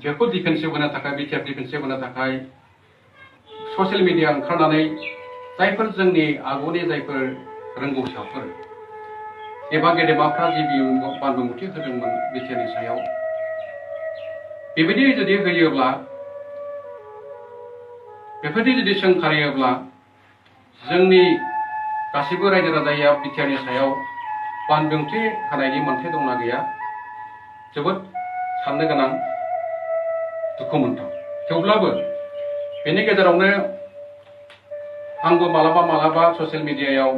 बेखौ डिफेन्सिव होनो थाखाय बिटिआर डिफेन्सिव होनो थाखाय ससियेल मिडिया ओंखारनानै जायफोर जोंनि आगुनि जायफोर रोंगौसाफोर एबा गेदेमाफ्रा जि बानबुंथि होदोंमोन बिटिआरनि सायाव बेबायदि जुदि होयोब्ला बेफोरदि जुदि सोंखारियोब्ला जोंनि गासैबो रायजो राजाया बिटिआरनि सायाव बानबुंथि होनायनि मोन्थाय दंना गैया जोबोद साननो गोनां दुखु मोनथाव। थेवब्लाबो बेनि गेजेरावनो आंबो मालाबा ससियेल मिडियायाव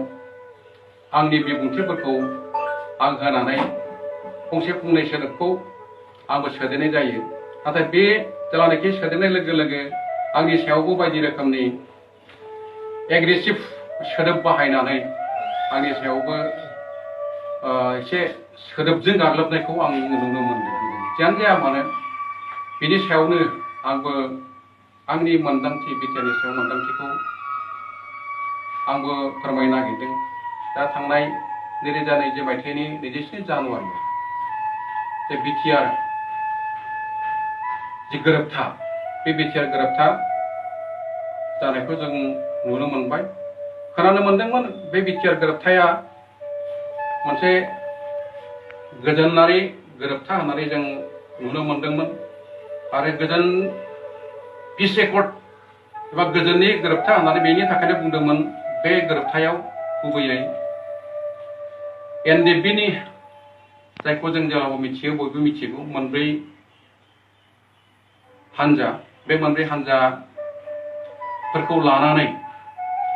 आंनि बिबुंथिफोरखौ आं होनानै फंसे फंनै सोदोबखौ आंबो सोदेरनाय जायो। नाथाय बे जेब्लानाखि सोदेरनाय लोगो लोगो आंनि सायावबो बायदि रोखोमनि एग्रेसिभ सोदोब बाहायनानै आंनि सायावबो एसे सोदोबजों गाग्लोबनायखौ आं नुनो मोनदों। जियानो जाया मानो बेनि सायावनो आंबो आंनि मोन्दांथि बिटिआरनि सायाव मोन्दांथिखौ आंबो फोरमायनो नागिरदों। दा थांनाय 2020 मायथाइनि 27 जानुवारियाव जे बिटिआर जि गोरोबथा बे बिटिआर गोरोबथा जानायखौ जों नुनो मोनबाय। खोनानो मोनदोंमोन बे बिटिआर गोरोबथाया मोनसे गोजोनारि गोरोबथा होननानै जों नुनो मोनदोंमोन आरो गोजोन पिस एकर्ड एबा गोजोननि गोरोबथा होननानै बेनि थाखायनो बुंदोंमोन। बे गोरोबथायाव गुबैयै एनडिएफबिनि जायखौ जों जेरावबो मिथियो बयबो मिथिगौ मोनब्रै हानजा बे मोनब्रै हानजाफोरखौ लानानै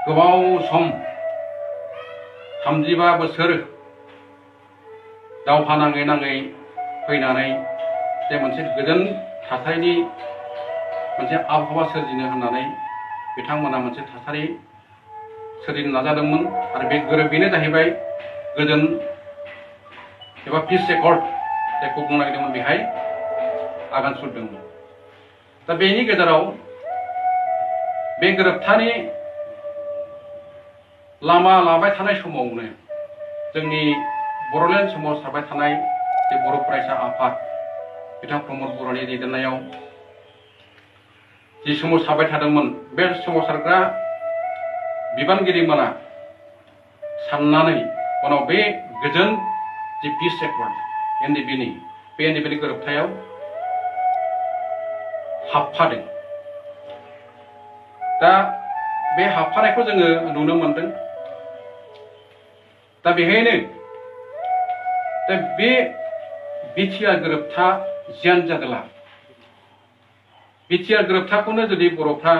गोबाव सम 35 बोसोर दावहा नाङै फैनानै जे मोनसे गोजोन थासारिनि मोनसे आबहावा सोरजिनो होननानै बिथांमोना मोनसे थासारि सोरजिनो नाजादोंमोन आरो बेनो जाहैबाय गोजोन एबा पिस एकर्ड जायखौ बुंनो नागिरदोंमोन बेहाय आगान सुरदोंमोन। दा बेनि गेजेराव बे गोरोबथानि लामा लाबाय थानाय समावनो जोंनि बर'लेण्ड सोमावसारबाय थानाय जे बर' फरायसा आफाद बिथां प्रमद बर'नि दैदेननायाव जि सोमावसारबाय थादोंमोन बे सोमावसारग्रा बिबानगिरिमोना साननानै उनाव बे गोजोन जि पिस एकर्ड एनडिएफबिनि गोरोबथायाव हाबफादों। दा बे हाबफानायखौ जोङो नुनो मोनदों। दा बेहायनो दा बे बिटिआर गोरोबथा जियानो जादोंला बिटिआर गोरोबथाखौनो जुदि बर'फ्रा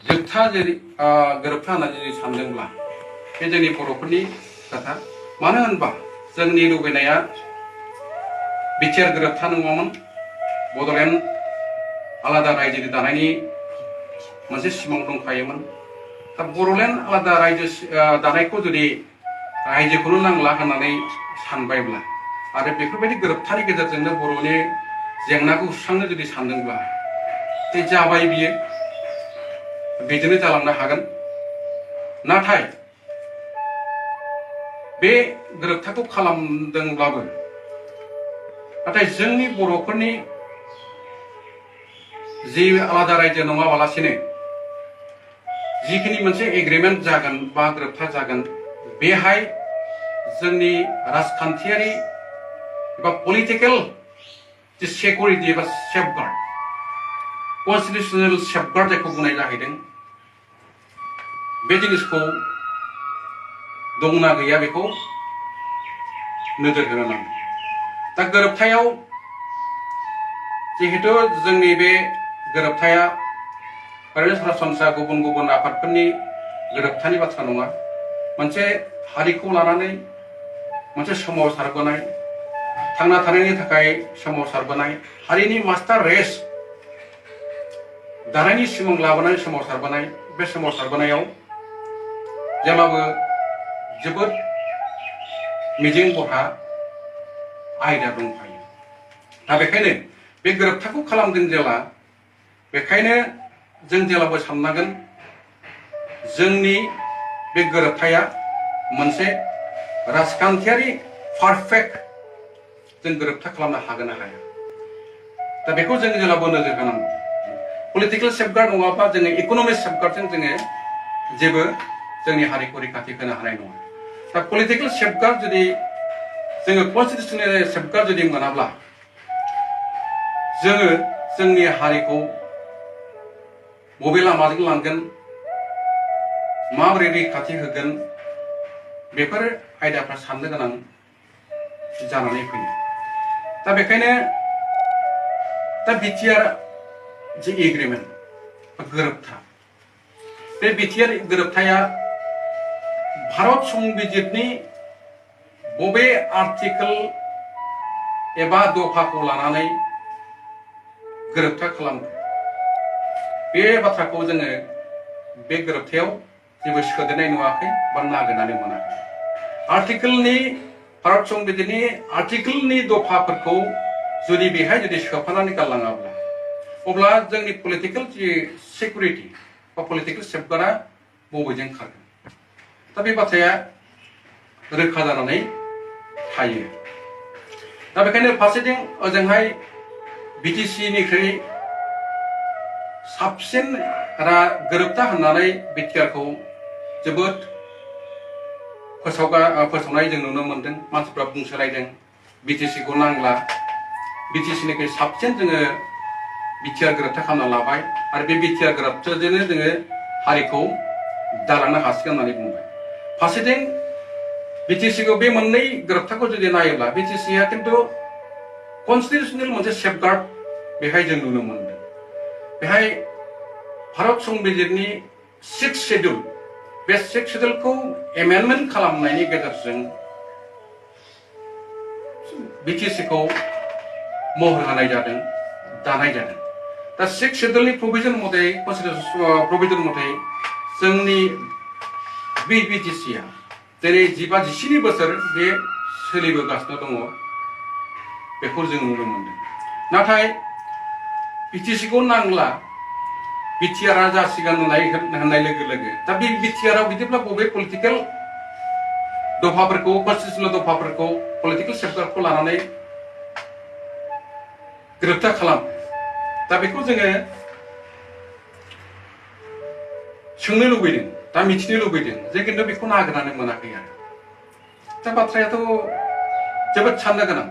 जोबथा गोरोबथा होननानै जुदि सानदोंब्ला बे जोंनि बर'फोरनि खोथा। मानो होनबा जोंनि लुबैनाया बिटिआर गोरोबथा नङामोन, बड'लेण्ड आलादा रायजो दानायनि मोनसे सिमां दंखायोमोन। दा बड'लेण्ड आलादा रायजो दानायखौ जुदि रायजोखौनो नांला होननानै सानबायब्ला आरो बेफोरबायदि गोरोबथानि गेजेरजोंनो बर'नि जेंनाखौ सुस्रांनो जुदि सानदोंब्ला बे जाबाय बियो बिदिनो जालांनो हागोन। नाथाय बे गोरोबथाखौ खालामदोंब्लाबो नाथाय जोंनि बर'फोरनि जि आलादा रायजो नङाबालासिनो जिखिनि मोनसे एग्रिमेन्ट जागोन बा गोरोबथा जागोन बेहाय जोंनि राजखान्थियारि एबा पलिटिकेल जि सिकिउरिटि एबा सेफगार्ड कन्स्टिटिउसनेल सेफगार्ड जायखौ बुंनाय जाहैदों बे जिनिसखौ दंना गैया बेखौ नोजोर होनो नांगौ। दा गोरोबथायाव जिहेतु जोंनि बे गोरोबथाया ओरैनो सरासनस्रा गुबुन आफादफोरनि गोरोबथानि बाथ्रा नङा, मोनसे हारिखौ लानानै मोनसे सोमावसारबोनाय थांना थानायनि थाखाय सोमावसारबोनाय हारिनि मास्टार रेस दानायनि सिमां लाबोनाय सोमावसारबोनाय बे सोमावसारबोनायाव जेब्लाबो जोबोद मिजिं बरहा आयदा दंखायो। दा बेखायनो बे गोरोबथाखौ खालामदों जेला बेखायनो जों जेब्लाबो साननांगोन जोंनि बे गोरोबथाया मोनसे राजखान्थियारि पारफेक्ट जों गोरोबथा खालामनो हागोन ना हाया। दा बेखौ जों जेब्लाबो नोजोर होनांगौ पलिटिकल सेफगार्ड नङाबा जोङो इकनमिक सेफगार्डजों जोङो जेबो जोंनि हारिखौ रैखाथि होनो हानाय नङा दा पलिटिकल सेफगार्ड जुदि जोङो कन्स्टिटिउसनेल सेफगार्ड जुदि मोनाब्ला जोङो जोंनि हारिखौ बबे लामाजों लांगोन माबोरै रैखाथि होगोन बेफोर आयदाफ्रा साननो गोनां जानानै फैयो दा बेखायनो दा बिटिआर जि एग्रिमेन्ट गोरोबथा बे बिटिआर गोरोबथाया भारत संबिजितनि बबे आर्टिकोल एबा दफाखौ लानानै गोरोबथा खालामो बे बाथ्राखौ जोङो बे गोरोबथायाव जेबो सोदेरनाय नुवाखै बा नागिरनानै मोनाखै आर्टिकोलनि भारत संबिजितनि आर्टिकोलनि दफाफोरखौ जुदि बेहाय जुदि सोफानानै गारलाङाब्ला अब्ला जोंनि पलिटिकल जि सिकिउरिटि बा पलिटिकल सेफगार्डआ बबेजों खारगोन दा बे बाथ्राया रोखा जानानै थायो दा बेखायनो फारसेथिं ओजोंहाय बिटिसिनिख्रुइ साबसिन गोरोबथा होननानै बिटिआरखौ जोबोद फोसावनाय जों नुनो मोनदों मानसिफ्रा बुंसोलायदों बिटिसिखौ नांला बिटिसिनिख्रुइ साबसिन जोङो बिटिआर गोरोबथा खालामना लाबाय आरो बे बिटिआर गोरोबथाजोंनो जोङो हारिखौ दालांनो हासिगोन होननानै बुंबाय फारसेथिं बिटिसिखौ बे मोननै गोरोबथाखौ जुदि नायोब्ला बिटिसिआ खिन्थु कन्स्टिटिउसनेल मोनसे सेफगार्ड बेहाय जों नुनो मोनदों बेहाय भारत संबिजितनि 6 शेड्यूल बे 6 शेड्यूलखौ एमेन्डमेन्ट खालामनायनि गेजेरजों बिटिसिखौ महर होनाय जादों दानाय जादों दा 6 शेड्यूलनि प्रोविजन मथे कन्स्टिटिउसन प्रोविजन मथे जोंनि बिटिसिआ जेरै 15-17 बोसोर बे सोलिबोगासिनो दङ बेखौ जों नुनो मोनदों नाथाय बिटिसिखौ नांला बिटिआरआ जासिगोन होननाय लोगो लोगो दा बे बिटिआरआव बिदिब्ला बबे पलिटिकल दफाफोरखौ कन्स्टिटिउसनेल दफाफोरखौ पलिटिकल सेफगार्डखौ लानानै गोरोबथा खालाम दा बेखौ जोङो सोंनो लुबैदों दा मिथिनो लुबैदों जे खिन्थु बेखौ नागिरनानै मोनाखै आरो दा बाथ्रायाथ' जोबोद साननो गोनां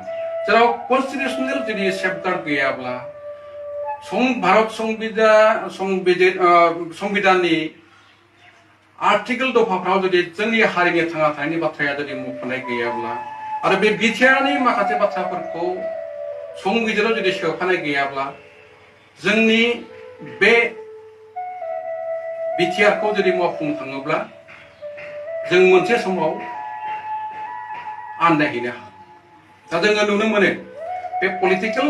जेराव कन्स्टिटिउसनेल जुदि सेफगार्ड गैयाब्ला भारत संबिधाननि आर्टिकोल दफाफ्राव जुदि जोंनि हारिनि थांना थानायनि बाथ्राया जुदि मख'नाय गैयाब्ला आरो बे बिटिआरनि माखासे बाथ्राफोरखौ संबिजिराव जुदि सोफानाय गैयाब्ला जोंनि बे बिटिआरखौ जुदि मावफुंनो थाङोब्ला जों मोनसे समाव आन्दायहैनो हागौ दा जोङो नुनो मोनो बे पलिटिकल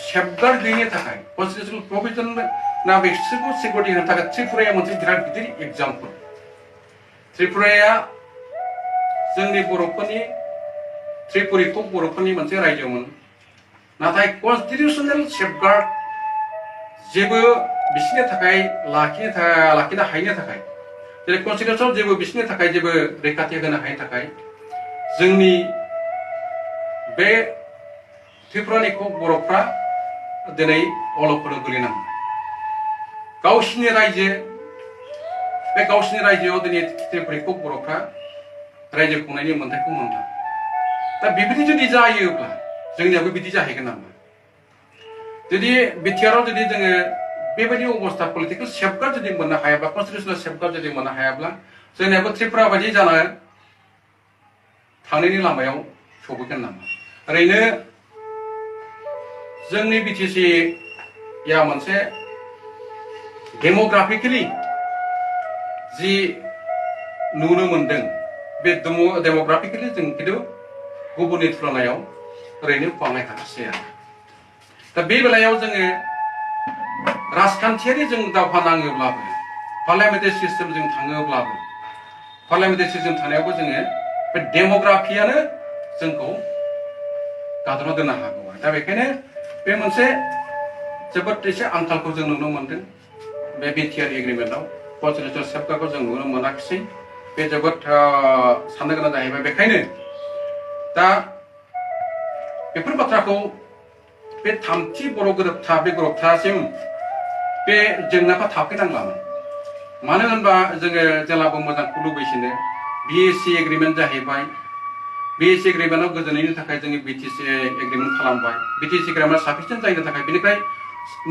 सेफगार्ड गैयिनि थाखाय कन्स्टिटिउसनेल प्रोविजन ना बिसोरखौ सिकिउरिटि होनो थाखाय त्रिपुराया मोनसे बिराद गिदिर एग्जाम्पल त्रिपुराया जोंनि बर'फोरनि त्रिपुरिखौ बर'फोरनि मोनसे रायजोमोन नाथाय कन्स्टिटिउसनेल सेफगार्ड जेबो बिसोरनि थाखाय लाखिनो हायिनि थाखाय जेरै कन्स्टिटिउसन जेबो बिसोरनि थाखाय जेबो रैखाथि होनो हायिनि थाखाय जोंनि बे त्रिपुरानि बर'फ्रा दिनै अलखदाव गोलैनांगौ गावसिनि रायजो बे गावसिनि रायजोआव दिनै त्रिपुराखौ बर'फ्रा रायजो खुंनायनि मोन्थायखौ मोनला दा बेबायदि जुदि जायोब्ला जोंनियाबो बिदि जाहैगोन नामा जुदि बिटिआरआव जुदि जोङो बेबायदि अबस्था पलिटिकल सेफगार्ड जुदि मोननो हायाब्ला कन्स्टिटिउसनेल सेफगार्ड जुदि मोननो हायाब्ला जोंनियाबो त्रिपुरा बायदि जाना थांनायनि लामायाव सौफैगोन नामा ओरैनो जोंनि बिटिसिया मोनसे डेमोग्राफिकेलि जि नुनो मोनदों बे डेमोग्राफिकेलि जों खिन्थु गुबुननि तुलनायाव ओरैनो बाङाय थाखासै आरो दा बे बेलायाव जोङो राजखान्थियारि जों दावहा नाङोब्लाबो पार्लियामेन्टारि सिस्टेम जों थाङोब्लाबो पार्लियामेन्टारि सिस्टेम थानायावबो जोङो बे डेमोग्राफियानो जोंखौ गादबना दोननो हागौ दा बेखायनो बे मोनसे जोबोद एसे आंखालखौ जों नुनो मोनदों बे बिटिआर एग्रिमेन्टआव कन्स्टिटिउसनेल सेफगार्डखौ जों नुनो मोनाखिसै बे जोबोद साननो गोनां जाहैबाय बेखायनो दा बेफोर बाथ्राखौ बे थामथि बर' गोरोबथा बे गोरोबथासिम बे जेंनाफ्रा थाफैनांलामोन मानो होनबा जोङो जेब्लाबो मोजांखौ लुबैसिनो BSc एग्रिमेन्ट जाहैबाय BSc एग्रिमेन्टआव गोजोनैनि थाखाय जोङो BTC एग्रिमेन्ट खालामबाय BTC एग्रिमेन्टआ साफिसियेन्ट जायनि थाखाय बेनिफ्राय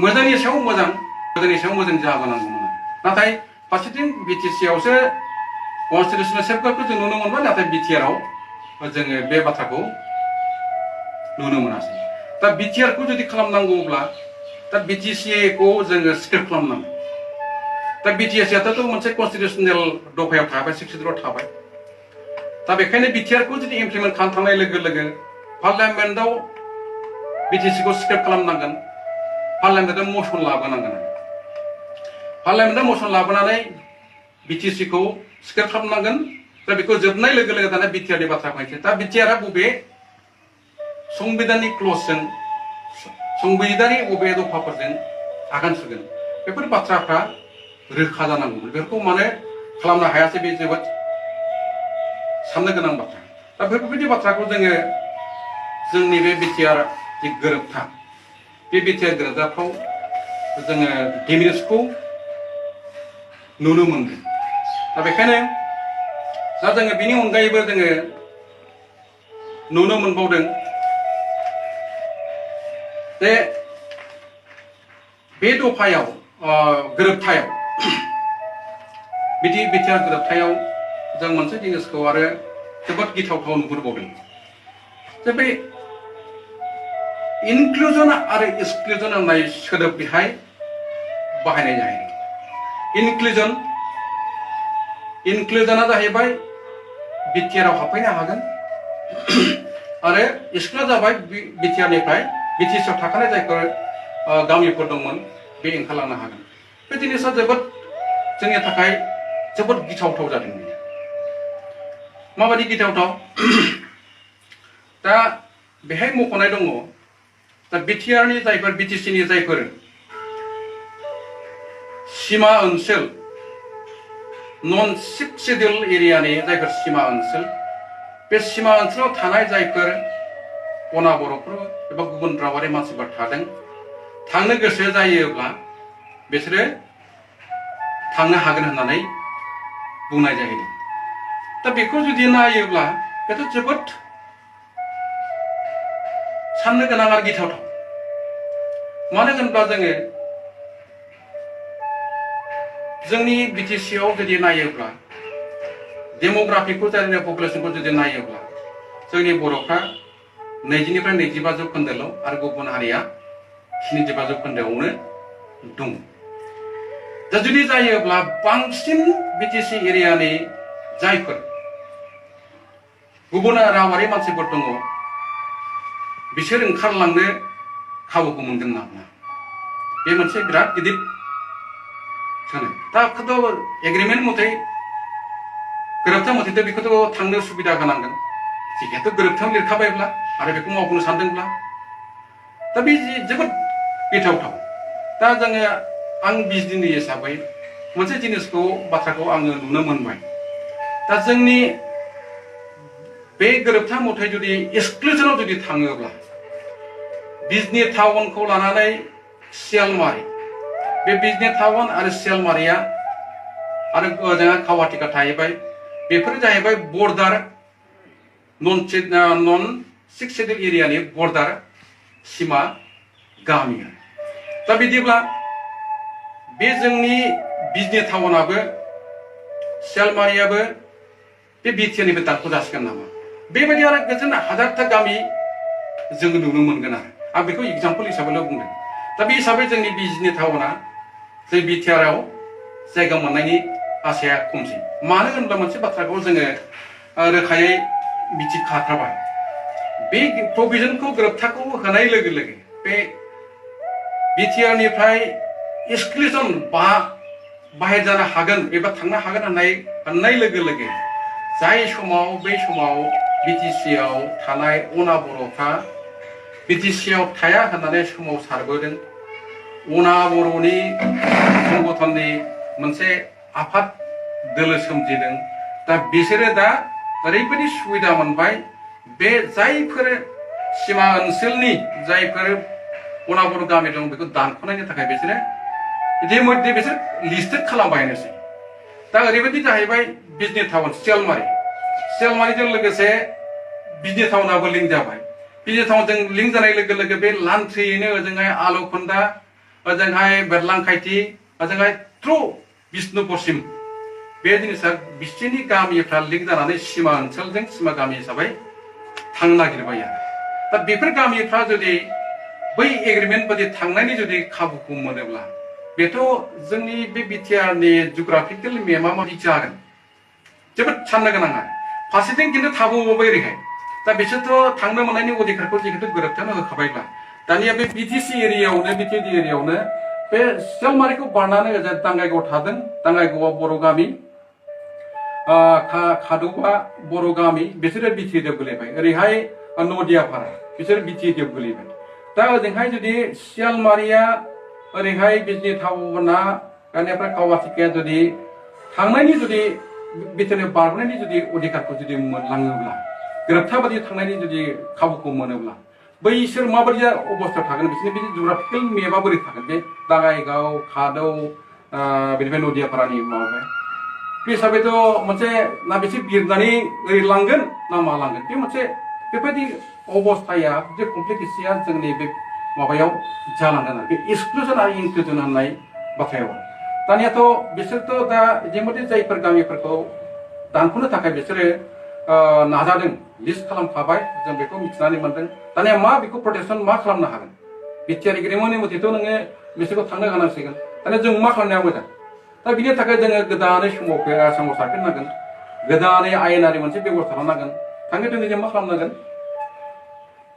मोजांनि सायाव मोजां जाबोनांगौमोन नाथाय फारसेथिं BTC आवसो कन्स्टिटिउसनेल सेफगार्डखौ जों नुनो मोनबाय नाथाय BTR आव जोङो बे बाथ्राखौ नुनो मोनासै दा BTR खौ जुदि खालामनांगौब्ला दा BTC खौ जोङो स्क्रिप्ट खालामनांगौ दा BTC आथ' मोनसे कन्स्टिटिउसनेल दफायाव थाबाय 63 आव थाबाय दा बेखायनो BTR खौ जुदि इमप्लिमेन्ट खालामखांनाय लोगो लोगो पार्लियामेन्टआव BTC खौ स्क्रिप्ट खालामनांगोन पार्लियामेन्टआव मसन लाबोनांगोन पार्लियामेन्टआव मसन लाबोनानै BTC खौ स्क्रिप्ट खालामनांगोन दा बेखौ जोबनाय लोगो लोगो दाना BTR नि बाथ्रा फैसै दा BTR आ बबे संबिधाननि क्लजजों संबिधाननि बबे दफाफोरजों आगान सुरगोन बेफोर बाथ्राफ्रा रोखा जानांगौमोन बेफोरखौ माने खालामनो हायासै बे जोबोद साननो गोनां बाथ्रा दा बेफोरबायदि बाथ्राखौ जोङो जोंनि बे BTR जि गोरोबथा बे BTR गोरोबथाफ्राव जोङो डिमेरिट्सखौ नुनो मोनदों दा बेखायनो दा जोङो बिनि अनगायैबो जोङो नुनो मोनबावदों जे बे दफायाव गोरोबथायाव BTR गोरोबथायाव जों मोनसे जिनिसखौ आरो जोबोद गिथावथाव नुहुरबावदों जे बे इनक्लुजन आरो एक्सक्लुजन होननाय सोदोब बेहाय बाहायनाय जायो इनक्लुजनआ जाहैबाय BTR आव हाबफैनो हागोन आरो एक्सक्लुजनआ जाबाय BTR निफ्राय BTC आव थाखानाय जायफोर गामिफोर दंमोन बे ओंखारलांनो हागोन बे जिनिसा जोबोद जोंनि थाखाय जोबोद गिथावथाव जादों माबायदि गिथावथाव दा बेहाय मख'नाय दङ दा BTR नि जायफोर BTC नि जायफोर सीमा ओनसोल नन सिक्स शेड्युल एरियानि जायफोर सीमा ओनसोल बे सीमा ओनसोलाव थानाय जायफोर अना बर'फोर एबा गुबुन रावारि मानसिफोर थादों थांनो गोसो जायोब्ला बिसोरो थांनो हागोन होननानै बुंनाय जाहैदों दा बेखौ जुदि नायोब्ला बेथ' जोबोद साननो गोनां आरो गिथावथाव मानो होनब्ला जोंनि BTC आव जुदि नायोब्ला डेमोग्राफिखौ जायनि पपुलेसनखौ जुदि नायोब्ला जोंनि बर'फ्रा 20निफ्राय 25 जौखोन्दोल' आरो गुबुन हारिया 75 जौखोन्दोआवनो दं दा जुदि जायोब्ला बांसिन BTC एरियानि जायफोर गुबुन रावारि मानसिफोर दङ बिसोर ओंखारलांनो खाबुखौ मोनगोन नामा बे मोनसे बिराद गिदिर दा एग्रिमेन्ट मथे गोरोबथा मथेथ' बेखौथ' थांनो सुबिदा होनांगोन जिहेतु गोरोबथायाव लिरखाबायब्ला आरो बेखौ मावफुंनो सानदोंब्ला दा बे जोबोद गिथावथाव दा जोङो आं बिजिनि हिसाबै मोनसे जिनिसखौ बाथ्राखौ आङो नुनो मोनबाय दा जोंनि बे गोरोबथा मथे जुदि एक्सक्लुजनाव जुदि थाङोब्ला बिजनि टाउनखौ लानानै सियालमारि बे बिजनि टाउन आरो सियालमारिया आरो जोंहा खावाटिका थाहैबाय बेफोर जाहैबाय बर्डार नन सिक्स शेड्युल एरियानि बर्डार सीमा गामि दा बिदिब्ला बे जोंनि बिजनि टाउनाबो सियालमारियाबो बे BTR निफ्राय दानख' जासिगोन नामा बेबायदि आरो गोजोन हाजारथा गामि जोङो नुनो मोनगोन आं बेखौ एग्जाम्पल हिसाबैल' बुंदों दा बे हिसाबै जोंनि बिजनि टाउना जों BTR आव जायगा मोननायनि आसाया खमसै मानो होनब्ला मोनसे बाथ्राखौ जोङो रोखायै मिथिखाथारबाय बे प्रभिजनखौ गोरोबथाखौ होनाय लोगो लोगो बे BTR निफ्राय एक्सक्लुजन बाहेर जानो हागोन एबा थांनो हागोन होननाय लोगो लोगो जाय समाव बै समाव BTC आव थानाय अना बर'फ्रा BTC आव थाया होननानै सोमावसारबोदों अना बर'नि संगठननि मोनसे आफाद दोलो सोमजिदों दा बिसोरो दा ओरैबायदि सुबिदा मोनबाय बे जायफोर सीमा ओनसोलनि जायफोर अना बर' गामि दं बेखौ दानख'नायनि थाखाय बिसोरो इतिमध्य बिसोर लिस्टेड खालामबायनोसै दा ओरैबायदि जाहैबाय बिजनि टाउन सियालमारिजों लोगोसे बिजनि टाउनाबो लिंक जाबाय बिजनि टाउनजों लिंक जानाय लोगो लोगो बे लान्थ्रियैनो ओजोंहाय आलौखोन्दा ओजोंहाय बेरलांखायथि ओजोंहाय थ्रु बिष्णुपुरसिम बे जिनिसा बिसोरनि गामिफ्रा लिंक जानानै सीमा ओनसोलजों सीमा गामि हिसाबै थांनो नागिरबाय आरो दा बेफोर गामिफ्रा जुदि बै एग्रिमेन्ट बायदि थांनायनि जुदि खाबुखौ मोनोब्ला बेथ' जोंनि बे बिटिआरनि जिअग्राफिकेल मेपआ माबायदि जागोन जोबोद साननो गोनां आरो फारसेथिं खिन्थु थाबावबाय ओरैहाय दा बिसोरथ' थांनो मोननायनि अधिकारखौ जिहेतु गोरोबथानो होखाबायब्ला दानिया बे बिटिसि एरियायावनो बिटिएडि एरियायावनो बे सियालमारिखौ बारनानै ओजों दांगाइगाव थादों दांगाइगावआ बर' गामि खादौबा बर' गामि बिसोरो बिटिएडिआव गोलैबाय ओरैहाय नदियापारा बिसोर बिटिएडिआव गोलैबाय दा ओजोंहाय जुदि सियालमारिया ओरैहाय बिजनि टाउना बेनिफ्राय कावाटिकाया जुदि थांनायनि जुदि बिटिआरनि बारनायनि जुदि अधिकारखौ जुदि मोनलाङोब्ला गोरोबथा बायदि थांनायनि जुदि खाबुखौ मोनोब्ला बैसोर माबायदि अबस्थायाव थागोन बिसोरनि बे जिअग्राफिकेल मेपआ बोरै थागोन बे दांगाइगाव खादौ बेनिफ्राय नदियापारानि माबाया बे हिसाबैथ' मोनसे ना बिसोर बिरनानै ओरै लांगोन ना मा लांगोन बे मोनसे बेबायदि अबस्थाया जे कमप्लिकेसिया जोंनि बे माबायाव जालांगोन आरो बे एक्सक्लुजन आरो इनक्लुजन होननाय बाथ्रायाव दानियाथ' बिसोरथ' दा जेमोदि जायफोर गामिफोरखौ दानख'नो थाखाय बिसोरो नाजादों लिस्ट खालामखाबाय जों बेखौ मिथिनानै मोनदों दानिया मा बेखौ प्रटेक्सन मा खालामनो हागोन बिटिआर एग्रिमेन्टनि मथेथ' नोङो बिसोरखौ थांनो गोनांसिगोन दानिया जों मा खालामनाया मोजां दा बिनि थाखाय जोङो गोदानै सोमावसारफिननांगोन गोदानै आयेनारि मोनसे बेब'स्था लानांगोन थाङै थोङै जों मा खालामनांगोन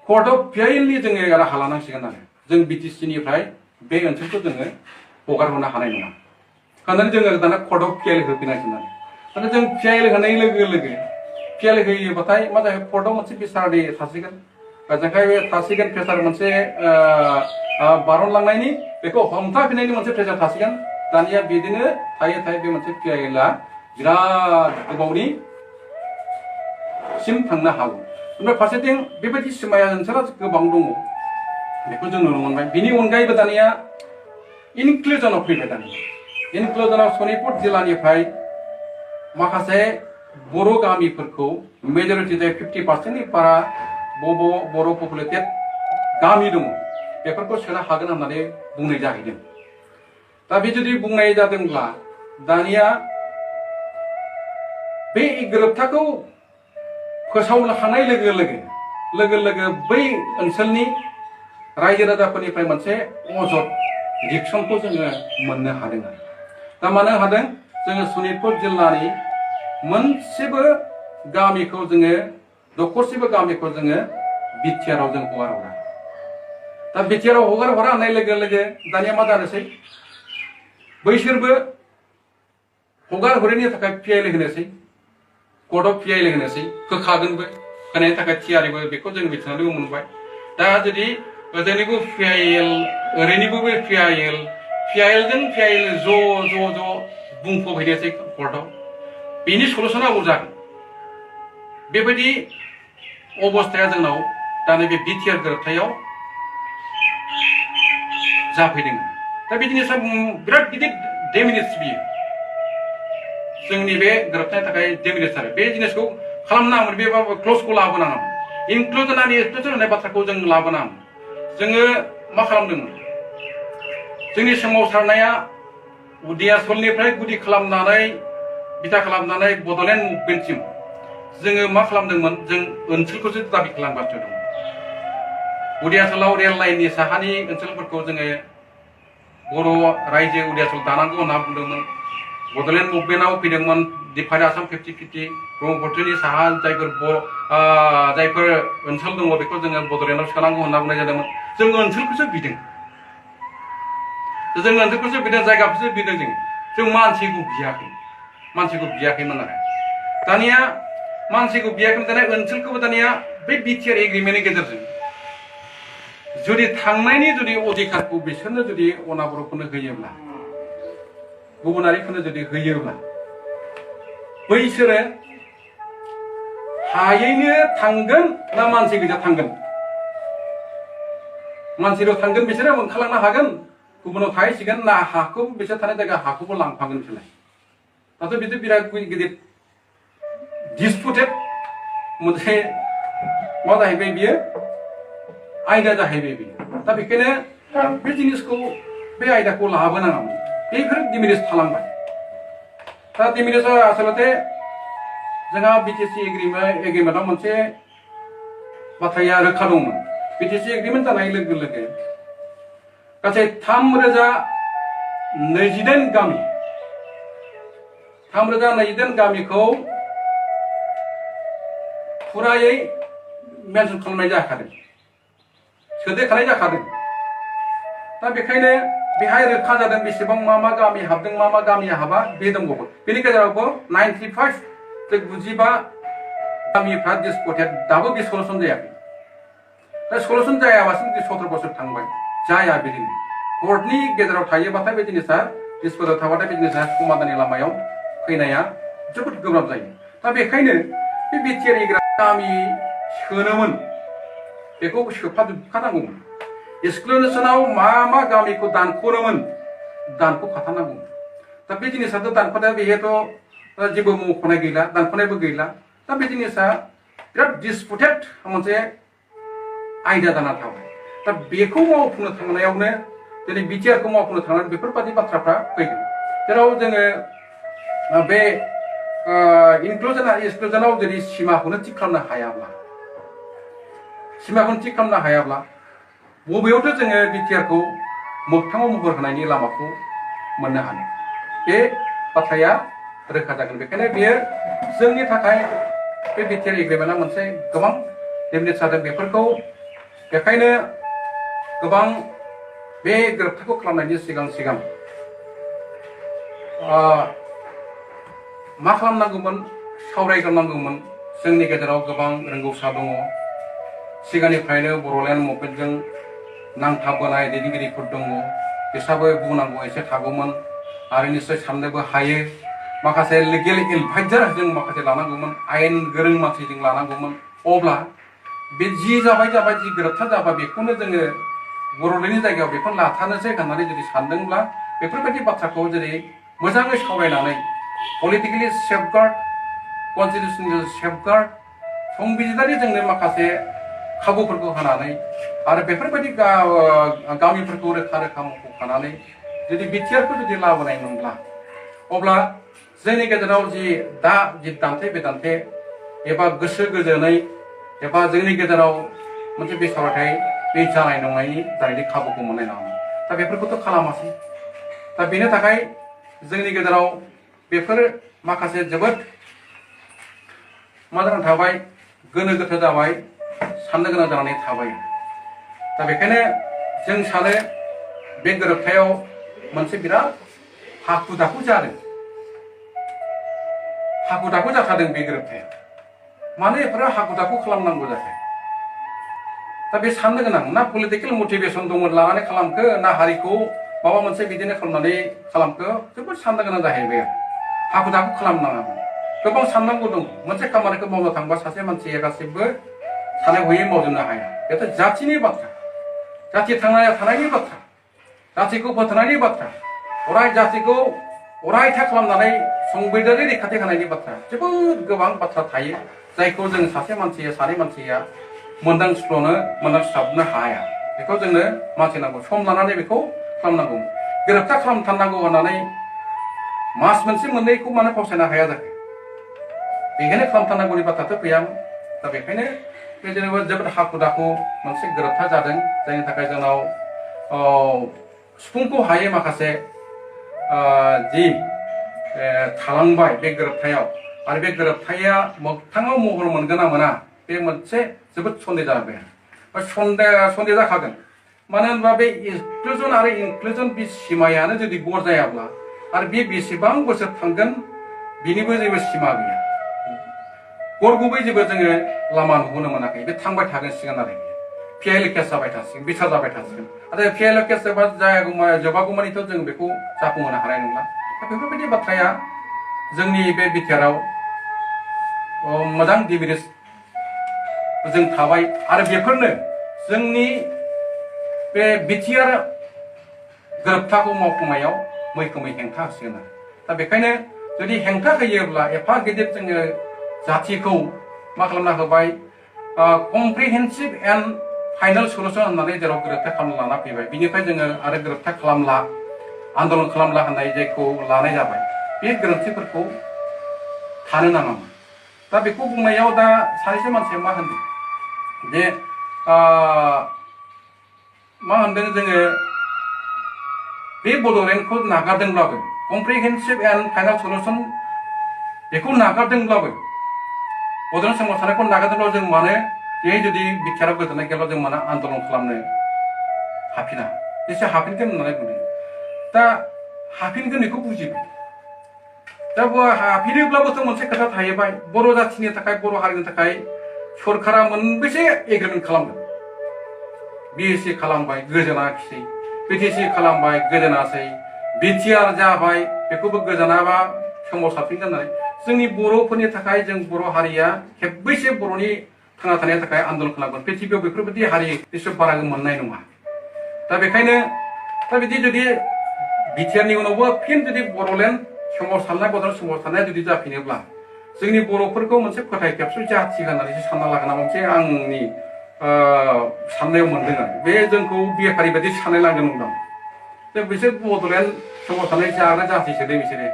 कर्ट अफ पिआइएलनि जोङो राहा लानांसिगोन आरो जों बिटिसिनिफ्राय बे ओनसोलखौ जोङो हगारहरनो हानाय नङा होननानै जोङो दाना कर्ट अफ पिआइएल होफैनांसिगोन आरो दाना जों पिआइएल होनाय लोगो लोगो पिआइएल होयोबाथाय मा जायो कर्टआव मोनसे बिसारारि थासिगोन ओजोंहाय बे थासिगोन प्रेसार मोनसे बारनलांनायनि बेखौ हमथाफिननायनि मोनसे प्रेसार थासिगोन दानिया बिदिनो थायै थायै बे मोनसे पिआइएलआ बिराद गोबावनि सिम थांनो हागौ ओमफ्राय फारसेथिं बेबायदि सिमाया ओनसोला गोबां दङ बेखौ जों नुनो मोनबाय बिनि अनगायैबो दानिया इनक्लुजनाव फैबाय दानिया इनक्लुजनाव सनितपुर जिल्लानिफ्राय माखासे बर' गामिफोरखौ मेजरिटि जाय 50%नि बारा बर' पपुलेटेड गामि दङ बेफोरखौ सोनो हागोन होननानै बुंनाय जाहैदों दा बे जुदि बुंनाय जादोंब्ला दानिया बे गोरोबथाखौ फोसावनो हानाय लोगो लोगो बै ओनसोलनि रायजो राजाफोरनिफ्राय मोनसे अजद रिएक्सनखौ जोङो मोननो हादों आरो दा मानो हादों जोङो सनितपुर जिल्लानि मोनसेबो गामिखौ जोङो दखरसेबो गामिखौ जोङो बिटिआराव जों हगार हरा दा बिटिआराव हगार हरा होननाय लोगो लोगो दानिया मा जानोसै बैसोरबो हगार हरैनि थाखाय पिआइएल होनोसै कर्ट अफ पिआइएल होनोसै होखागोनबो होनायनि थाखाय थियारिबो बेखौ जों मिथिनानैबो मोनबाय दा जुदि ओजोंनिबो पिआइएल ओरैनिबो पिआइएलजों पिआइएल ज' बुंफबहैनोसै कर्टआव बेनि सलुसना अबाव जागोन बेबायदि अबस्थाया जोंनाव दा नैबे बिटिआर गोरोबथायाव जाफैदों दा बे जिनिसा बिराद गिदिर डेमेज बियो जोंनि बे गोरोबथानि थाखाय डेमेज आरो बे जिनिसखौ खालामनांगोन बे क्लजखौ लाबोनांगोन इनक्लुजन आरो एक्सक्लुजन होननाय बाथ्राखौ जों लाबोनांगोन जोङो मा खालामदोंमोन जोंनि सोमावसारनाया उदियासलनिफ्राय गुदि खालामनानै बिथा खालामनानै बड'लेण्ड मुभमेन्टसिम जोङो मा खालामदोंमोन जों ओनसोलखौसो दाबि खालामगासिनो दं उदियासलाव रेल लाइननि साहानि ओनसोलफोरखौ जोङो बर' रायजो उदियासल दानांगौ होनना बुंदोंमोन बड'लेण्ड मुभमेन्टआव फैदोंमोन डिभाइड आसाम 50-50 ब्रह्मपुत्रनि साहा जायफोर ओनसोल दङ बेखौ जोङो बड'लेण्डआव सोनांगौ होनना बुंनाय जादोंमोन जों ओनसोलखौसो बिदों जायगाखौसो बिदों जों मानसिखौ बियाखैमोन आरो दानिया मानसिखौ बियाखैमोन दानिया ओनसोलखौबो दानिया बे बिटिआर एग्रिमेन्टनि गेजेरजों जुदि थांनायनि जुदि अधिकारखौ बिसोरनो जुदि अनाबर'फोरनो होयोब्ला गुबुनारिफोरनो जुदि होयोब्ला बैसोरो हायैनो थांगोन ना मानसि गोजा थांगोन मानसिल' थांगोन बिसोरो ओंखारलांनो हागोन गुबुनाव थाहैसिगोन ना हाखौ बिसोर थानाय जायगा हाखौबो लांफागोन बिसोरलाय दाथ' बिदि बिराद गिदिर डिसपुटेड मोनसे मा जाहैबाय बियो आयदा जाहैबाय बियो दा बेखायनो बे जिनिसखौ बे आयदाखौ लाबोनाङामोन बेफोर डिमिनिस थालांबाय दा डिमिनिसा आसलते जोंहा बिटिसि एग्रिमेन्टआव मोनसे बाथ्राया रोखा दंमोन बिटिसि एग्रिमेन्ट जानाय लोगो लोगो गासै 3,029 गामिखौ फुरायै मेनसन खालामनाय जाखादों सोदेरखानाय जाखादों दा बेखायनो बेहाय रोखा जादों बेसेबां मा गामि हाबदों मा गामिया हाबा बे दंबावो बेनि गेजेरावबो 95 गामिफ्रा डिसपुटेड दाबो बे सलुसन जायाखै दा सलुसन जायाबासिनो 17 बोसोर थांबाय जाया बिदिनो कर्टनि गेजेराव थायोबाथाय बे जिनिसा डिसपुटेड थाबाथाय बे जिनिसा समाधाननि लामायाव फैनाया जोबोद गोब्राब जायो दा बेखायनो बे बिटिआर गामि सोनोमोन बेखौ सोफाजोबखानांगौमोन एक्सक्लुजनाव मा गामिखौ दानख'नोमोन दानख'खाथारनांगौमोन दा बे जिनिसाथ' दानख'नाया बेहायथ' जेबो मख'नाय गैला दानख'नायबो गैला दा बे जिनिसा बिराद डिसपुटेड मोनसे आयदा जाना थाबाय दा बेखौ मावफुंनो थांनायावनो दिनै बिटिआरखौ मावफुंनो थांनानै बेफोरबायदि बाथ्राफ्रा फैगोन जेराव जोङो बे इनक्लुजन आरो एक्सक्लुजनाव जुदि सिमाखौनो थिग खालामनो हायाब्ला बबेयावथ' जोङो बिटिआरखौ मोगथाङाव महर होनायनि लामाखौ मोननो हानो बे बाथ्राया रोखा जागोन बेखायनो बेयो जोंनि थाखाय बे बिटिआर एग्रिमेन्टआ मोनसे गोबां डेमेज जादों बेफोरखौ बेखायनो गोबां बे गोरोबथाखौ खालामनायनि सिगां मा खालामनांगौमोन सावरायग्रोनांगौमोन जोंनि गेजेराव गोबां रोंगौसा दङ सिगांनिफ्रायनो बर'लेण्ड मुभमेन्टजों नांथाबबोनाय दैदेनगिरिफोर दङ बिसोरबो बुंनांगौ एसे थागौमोन आरो निश्चय साननोबो हायो माखासे लिगेल एडभाइजार जों माखासे लानांगौमोन आयेन गोरों मानसि जों लानांगौमोन अब्ला बे जि जाबाय जि गोरोबथा जाबाय बेखौनो जोङो बर'लेण्डनि जायगायाव बेखौनो लाथारनोसै होननानै जुदि सानदोंब्ला बेफोरबायदि बाथ्राखौ जेरै मोजाङै सावरायनानै पलिटिकेलि सेफगार्ड कन्स्टिटिउसनेल सेफगार्ड संबिजिदारि जोंनो माखासे खाबुफोरखौ होनानै आरो बेफोरबायदि गामिफोरखौ रोखा मख'खानानै जुदि बिटिआरखौ जुदि लाबोनायमोनब्ला अब्ला जोंनि गेजेराव जि दान्थे बिदान्थे एबा गोसो गोजोनै एबा जोंनि गेजेराव मोनसे बेसावराथाय बे जानायनि खाबुखौ मोननाय नङामोन दा बेफोरखौथ' खालामासै दा बेनि थाखाय जोंनि गेजेराव बेफोर माखासे जोबोद मा जानानै थाबाय गोनो गोथो जाबाय साननो गोनां जानानै थाबाय दा बेखायनो जों सानो बे गोरोबथायाव मोनसे बिराद हाखु दाखु जाथारदों बे गोरोबथाया मानो एफोरो हाखु दाखु खालामनांगौ जाखो दा बे साननो गोनां ना पलिटिकेल मटिभेसन दंमोन लानानै खालामखो ना हारिखौ माबा मोनसे बिदिनो खालामनानै खालामखो जोबोद साननो गोनां जाहैबाय हाखु दाखु खालामनाङामोन गोबां साननांगौ दं मोनसे खामानिखौ मावनो थांबा सासे मानसिया गासैबो सानै हयै मावजोबनो हाया बेथ' जाथिनि बाथ्रा जाथि थानायनि बाथ्रा जातिखौ फोथांनायनि बाथ्रा अराय जातिखौ अरायथा खालामनानै संबिजिदारि रैखाथि होनायनि बाथ्रा जोबोद गोबां बाथ्रा थायो जायखौ जों सासे मानसिया सानै मानसिया मोनदांस्लाबनो हाया बेखौ जोंनो मानसि नांगौ सम लानानै बेखौ खालामनांगौ गोरोबथा खालामथारनांगौ होननानै मास मोनसे मोननैखौ मानो फावसायनो हाया जाखो बेखायनो खालामथारनांगौनि बाथ्राथ' गैयामोन दा बेखायनो बे जेनेबा जोबोद हाखु दाखु मोनसे गोरोबथा जादों जायनि थाखाय जोंनाव सुफुंखौ हायै माखासे जि थालांबाय बे गोरोबथायाव आरो बे गोरोबथाया मोगथाङाव महर मोनगोन ना मोना बे मोनसे जोबोद सन्देह जाबाय सन्देह जाखागोन मानो होनबा बे एक्सक्लुजन आरो इनक्लुजन बे सिमायानो जुदि गर जायाब्ला आरो बे बेसेबां बोसोर थांगोन बेनिबो जेबो सिमा गैया गर गुबै जेबो जोङो लामा नुबोनो मोनाखै बे थांबाय थागोन सिगां आरो पिएल केस जाबाय थासिगोन बिसार जाबाय थासिगोन आरो पिएल केस जोबागौमानिथ' जों बेखौ जाफुंहोनो हानाय नंला दा बेफोरबायदि बाथ्राया जोंनि बे बिटिआरआव मोजां डिमेरिट्स जों थाबाय आरो बेफोरनो जोंनि बे बिटिआर गोरोबथाखौ मावफुंनायाव मैखोमै हेंथा होसिगोन आरो दा बेखायनो जुदि हेंथा होयोब्ला एफा गिदिर जोङो जाथिखौ मा खालामना होबाय कमप्रिहेन्सिभ एन्ड फाइनाल सलुसन होननानै जेराव गोरोबथा खालामना लाना फैबाय बिनिफ्राय जोङो आरो गोरोबथा खालामला आन्दलन खालामला होननाय जायखौ लानाय जाबाय बे गोरोन्थिफोरखौ थानो नाङामोन दा बेखौ बुंनायाव दा सानैसो मानसिया मा होनदों जे मा होनदों जोङो बे बड'लेण्डखौ नागारदोंब्लाबो कमप्रिहेन्सिभ एन्ड फाइनाल सलुसन बेखौ नागारदोंब्लाबो बड'लेण्ड सोमावसारनायखौ नागारदोंब्लाबो जों मानो बे जुदि बिटिआरआव गोजोननाय गैयाब्ला जों मानो आन्दलन खालामनो हाफिना एसे हाफिनगोन होननानै बुंदों दा हाफिनगोन बेखौ बुजिबाय दा हाफिनोब्लाबोथ' मोनसे खोथा थाहैबाय बर' जाथिनि थाखाय बर' हारिनि थाखाय सरकारा मोनबेसे एग्रिमेन्ट खालामदों बिएसि खालामबाय गोजोनाखिसै बिटिसि खालामबाय गोजोनासै बिटिआर जाबाय बेखौबो गोजोनाबा सोमावसारफिनगोन होननानै जोंनि बर'फोरनि थाखाय जों बर' हारिया खेबबैसे बर'नि थांना थानायनि थाखाय आन्दलन खालामगोन पृथिबियाव बेफोरबायदि हारि एसे बारा मोननाय नङा दा बेखायनो दा बिदि जुदि बिटिआरनि उनावबो फिन जुदि बड'लेण्ड सोमावसारनाय बड'लेण्ड सोमावसारनाया जुदि जाफिनोब्ला जोंनि बर'फोरखौ मोनसे फोथायखेबस जाथि होननानैसो सानना लागोन मोनसे आंनि साननायाव मोनदों आरो बे जोंखौ बेफारि बायदि साननाय लांदों नंदां दा बिसोर बड'लेण्ड सोमावसारनाय जाग्रा जाथिसो दे बिसोरो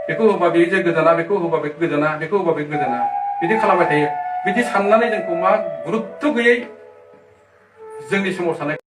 बेखौ होबा बे जे गोजाना बेखौ होबा बे गोजाना बेखौ होबा बे गोजाना बिदि खालामबाय थायो बिदि साननानै जोंखौ मा गुरुत्थ' गैयै जोंनि सोमावसारनाय